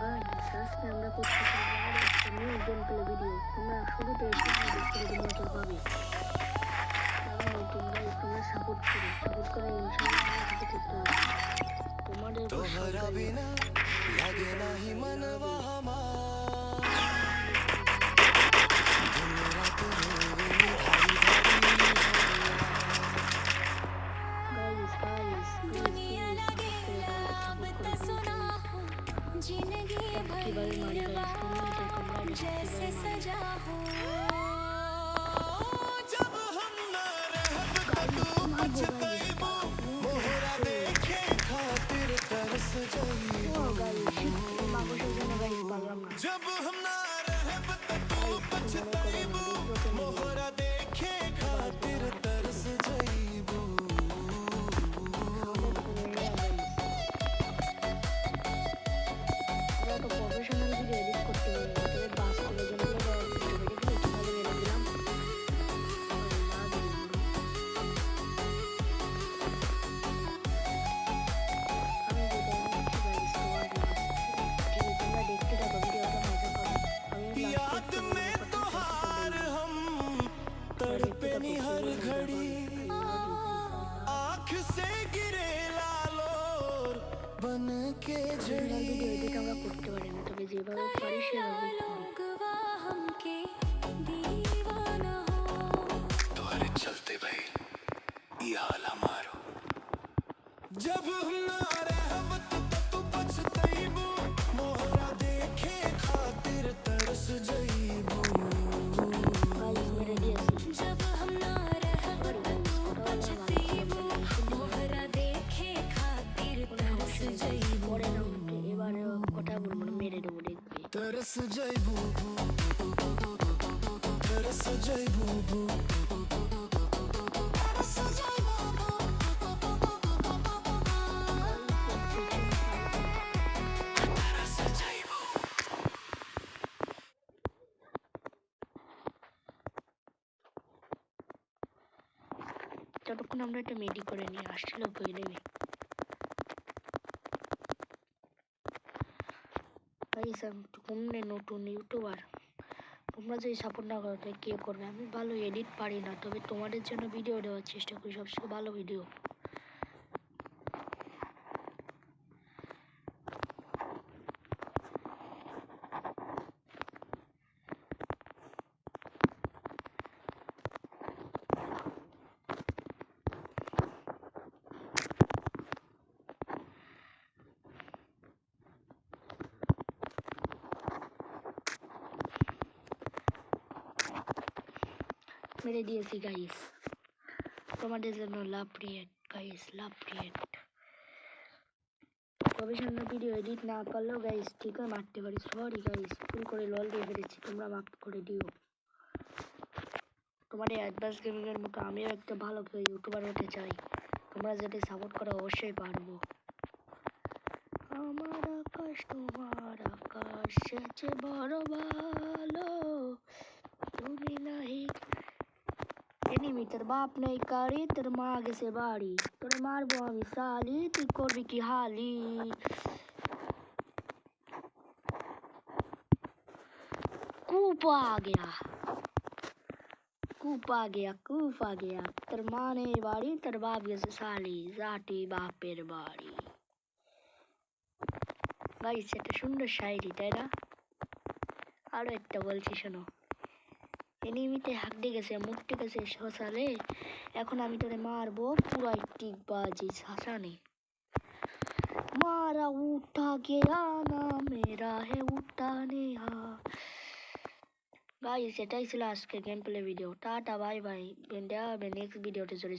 Guys আজকে আমরা করতেছি আরো একটা নিউ গেম প্লে ভিডিও। তোমরা শুরুতে একটু দেখতে মজা পাবে। কারণ নতুন গাইস তোমরা সাপোর্ট করে ইনশাআল্লাহ আমার সাথে করতে হবে। তোমাদের तोहरा बिना लगे नहीं मनवा हमार दिन रात रोवे निधारी धारी गाइस दुनिया लगे अब तो सुना हो जिंदगी भर जैसे सजा हो जब हम न रहब तू पछताइबो मोहरा देखे खातिर तरस जाइबो जब हम न रहब तू पछताइबो मोहरा देखे खातिर तरस जाइबो প্রফেশনাল ভিডিও এডিট করতে পারি তবে বাস করে যেন দিলাম याद में तोहार हम तड़पे नी हर घड़ी आँख से गिरे लालोर बन के झड़ी আমরা করতে পারি না তবে যেভাবে পারি সেভাবে तुम्हारे चलते भाई ये हाल हमारो जब हम ना रहब तू पछताइबो मोहरा देखे खातिर तरस जाइबो जब हम ना रहब तू पछताइबो मोहरा देखे खातिर तरस जाइबो এবারে কথা বলবো না মেরে দেবো দেখবে तरस जाइबो तरस जाइबो ততক্ষণ আমরা একটা মেডি করে নিয়ে আসছিল বই নেবে তোমরা নতুন ইউটিউবার তোমরা যদি সাপোর্ট না করো তাহলে কে করবে? আমি ভালো এডিট পারি না তবে তোমাদের জন্য ভিডিও দেওয়ার চেষ্টা করি সবচেয়ে ভালো ভিডিও। মেরে দিয়েছি গাইস তোমাদের জন্য love react guys love react professional video edit না পারলেও গাইস ঠিক আছে মারতে পারি সরি গাইস ভুল করে লল দিয়ে ফেলেছি তোমরা মাফ করে দিও। তোমাদের অ্যাডভান্স গেমিংয়ের মতো আমিও একটা ভালো ইউটিউবার হতে চাই তোমরা যাতে সাপোর্ট করো অবশ্যই পারবো। আমার আকাশ তোমার আকাশ সে বড় ভালো তুমি নাহি এনিমি তোর বাপ নেই কারি তোর মা গেছে বাড়ি তোরে মারবো আমি সালি তুই করবি কি হালি कूप आ गया कूप आ गया তোর মা নেই বাড়ি তোর বাপ গেছে সালি জাটি বাপের বাড়ি। গাইস এটা সুন্দর শায়রি তাই না? আরো একটা বলছি শোনো এনিমিতে হাক দিয়ে গেছে মুখটি গেছে শশালে এখন আমি তোরে মারবো পুরো টিকবাজি শাসানে मारा उठा गया ना मेरा है उठाने गाइस এটাই ছিল আজকে game play video tata bye bye দেখা হবে নেক্সট ভিডিওতে চলে